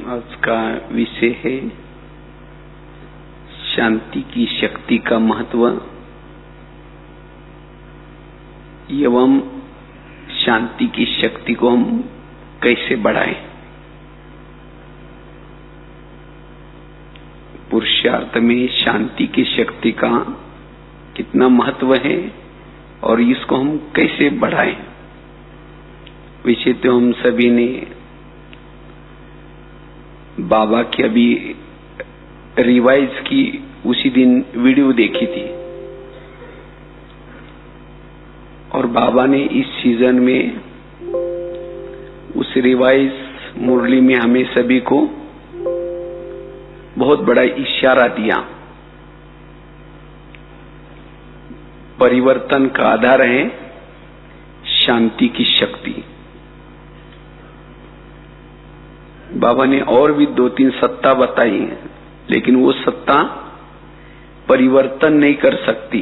आज का विषय है शांति की शक्ति का महत्व एवं शांति की शक्ति को हम कैसे बढ़ाएं। पुरुषार्थ में शांति की शक्ति का कितना महत्व है और इसको हम कैसे बढ़ाएं। विषय तो हम सभी ने बाबा की अभी रिवाइज की उसी दिन वीडियो देखी थी और बाबा ने इस सीजन में उस रिवाइज मुरली में हमें सभी को बहुत बड़ा इशारा दिया। परिवर्तन का आधार है शांति की शक्ति। बाबा ने और भी 2-3 सत्ता बताई है, लेकिन वो सत्ता परिवर्तन नहीं कर सकती,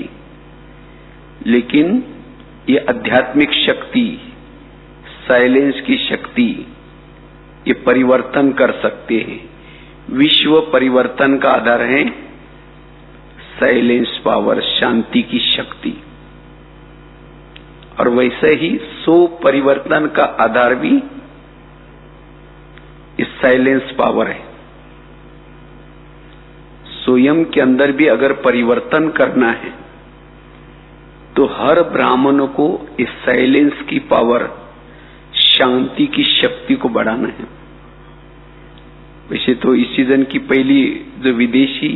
लेकिन ये आध्यात्मिक शक्ति, साइलेंस की शक्ति, ये परिवर्तन कर सकते हैं। विश्व परिवर्तन का आधार है साइलेंस पावर, शांति की शक्ति। और वैसे ही 100 परिवर्तन का आधार भी इस साइलेंस पावर है। स्वयं के अंदर भी अगर परिवर्तन करना है तो हर ब्राह्मण को इस साइलेंस की पावर, शांति की शक्ति को बढ़ाना है। वैसे तो इस सीजन की पहली जो विदेशी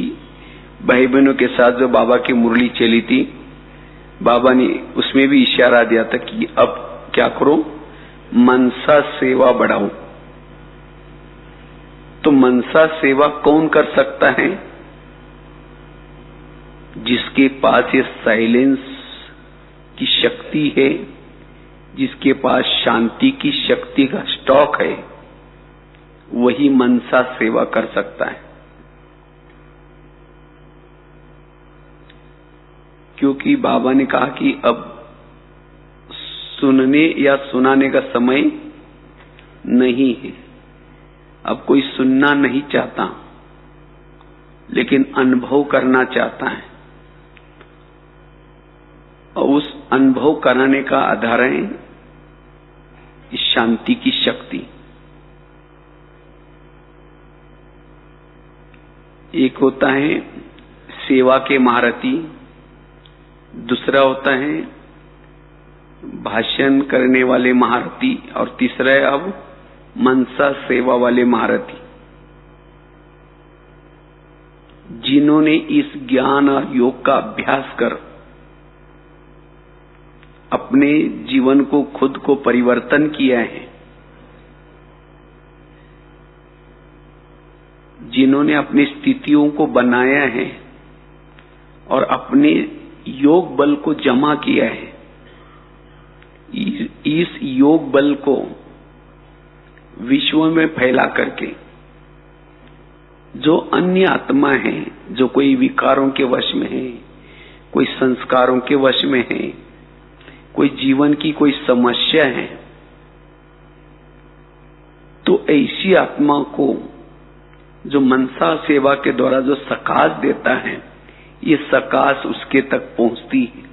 भाई बहनों के साथ जो बाबा की मुरली चली थी, बाबा ने उसमें भी इशारा दिया था कि अब क्या करो, मनसा सेवा बढ़ाओ। तो मनसा सेवा कौन कर सकता है? जिसके पास ये साइलेंस की शक्ति है, जिसके पास शांति की शक्ति का स्टॉक है, वही मनसा सेवा कर सकता है। क्योंकि बाबा ने कहा कि अब सुनने या सुनाने का समय नहीं है। अब कोई सुनना नहीं चाहता, लेकिन अनुभव करना चाहता है। और उस अनुभव कराने का आधार है इस शांति की शक्ति। एक होता है सेवा के महारथी, दूसरा होता है भाषण करने वाले महारथी, और तीसरा है अब मनसा सेवा वाले महारथी। जिन्होंने इस ज्ञान और योग का अभ्यास कर अपने जीवन को, खुद को परिवर्तन किया है, जिन्होंने अपनी स्थितियों को बनाया है और अपने योग बल को जमा किया है, इस योग बल को विश्व में फैला करके जो अन्य आत्मा है, जो कोई विकारों के वश में है, कोई संस्कारों के वश में है, कोई जीवन की कोई समस्या है, तो ऐसी आत्मा को जो मनसा सेवा के द्वारा जो सकाश देता है, ये सकाश उसके तक पहुंचती है।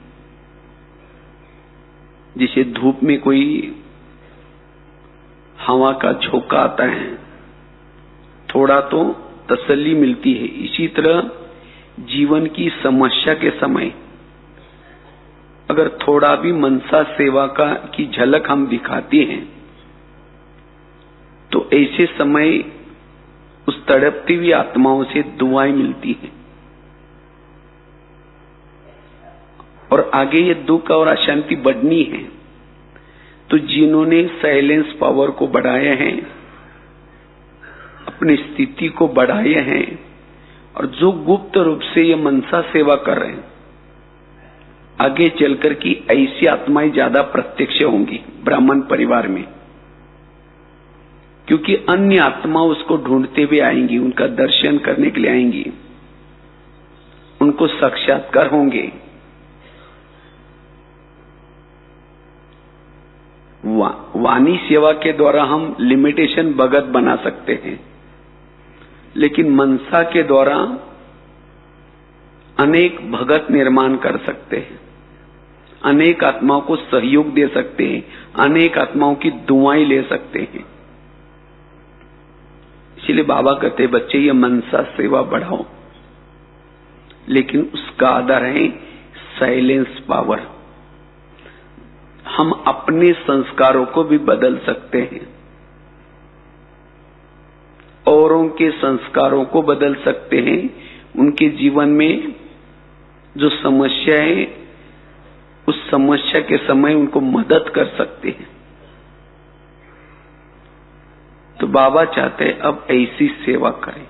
जिसे धूप में कोई हवा का झोंका आता है, थोड़ा तो तसल्ली मिलती है। इसी तरह जीवन की समस्या के समय अगर थोड़ा भी मनसा सेवा की झलक हम दिखाते हैं, तो ऐसे समय उस तड़पती हुई आत्माओं से दुआएं मिलती हैं और आगे ये दुख और अशांति बढ़नी है। तो जिन्होंने साइलेंस पावर को बढ़ाया है, अपनी स्थिति को बढ़ाया है, और जो गुप्त रूप से ये मनसा सेवा कर रहे हैं, आगे चलकर की ऐसी आत्माएं ज्यादा प्रत्यक्ष होंगी ब्राह्मण परिवार में। क्योंकि अन्य आत्मा उसको ढूंढते हुए आएंगी, उनका दर्शन करने के लिए आएंगी, उनको साक्षात्कार होंगे। वाणी सेवा के द्वारा हम लिमिटेशन भगत बना सकते हैं, लेकिन मनसा के द्वारा अनेक भगत निर्माण कर सकते हैं, अनेक आत्माओं को सहयोग दे सकते हैं, अनेक आत्माओं की दुआएं ले सकते हैं। इसलिए बाबा कहते हैं बच्चे ये मनसा सेवा बढ़ाओ, लेकिन उसका आधार है साइलेंस पावर। हम अपने संस्कारों को भी बदल सकते हैं, औरों के संस्कारों को बदल सकते हैं, उनके जीवन में जो समस्या है उस समस्या के समय उनको मदद कर सकते हैं। तो बाबा चाहते हैं अब ऐसी सेवा करें।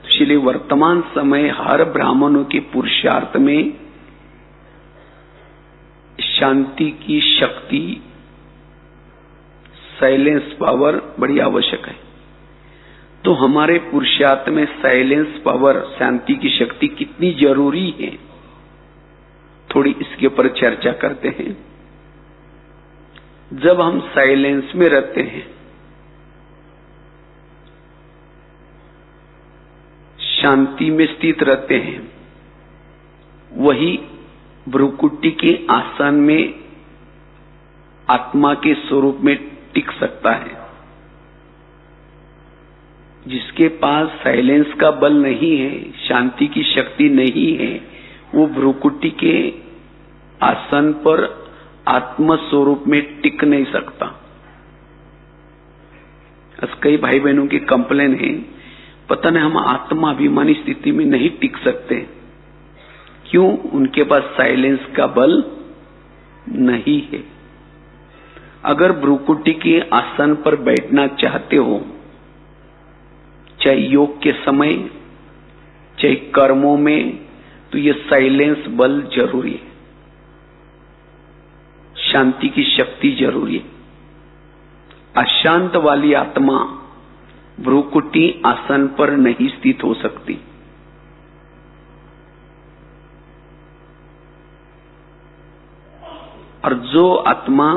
इसलिए वर्तमान समय हर ब्राह्मणों के पुरुषार्थ में शांति की शक्ति, साइलेंस पावर बड़ी आवश्यक है। तो हमारे पुरुषार्थ में साइलेंस पावर, शांति की शक्ति कितनी जरूरी है, थोड़ी इसके ऊपर चर्चा करते हैं। जब हम साइलेंस में रहते हैं, शांति में स्थित रहते हैं, वही भ्रुकुटी के आसन में आत्मा के स्वरूप में टिक सकता है। जिसके पास साइलेंस का बल नहीं है, शांति की शक्ति नहीं है, वो भ्रुकुटी के आसन पर आत्म स्वरूप में टिक नहीं सकता। कई भाई बहनों की कंप्लेन है, पता नहीं हम आत्माभिमानी स्थिति में नहीं टिक सकते। क्यों? उनके पास साइलेंस का बल नहीं है। अगर भ्रुकुटी के आसन पर बैठना चाहते हो, चाहे योग के समय, चाहे कर्मों में, तो ये साइलेंस बल जरूरी है, शांति की शक्ति जरूरी है। अशांत वाली आत्मा भ्रुकुटी आसन पर नहीं स्थित हो सकती। और जो आत्मा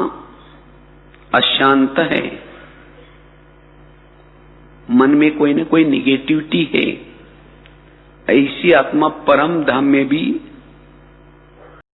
अशांत है, मन में कोई न कोई निगेटिविटी है, ऐसी आत्मा परम धाम में भी